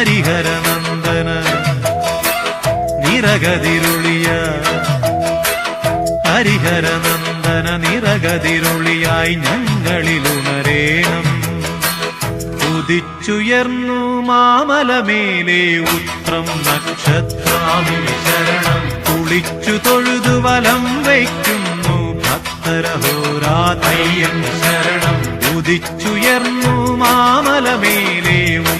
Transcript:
ഹരിഹരനന്ദന നിറകതിരുളിയ ഹരിഹരനന്ദന നിറകതിരുളിയായി ഞങ്ങളിലുണരേണം. ഉദിച്ചുയർന്നു മാമലമേലെ ഉത്രം നക്ഷത്രാമിനി ശരണം. കുളിച്ചു തൊഴുതു വലം വയ്ക്കുന്നു ഭക്തരഹോരാതയ്യൻ ശരണം. ഉദിച്ചുയർന്നു മാമലമേലെ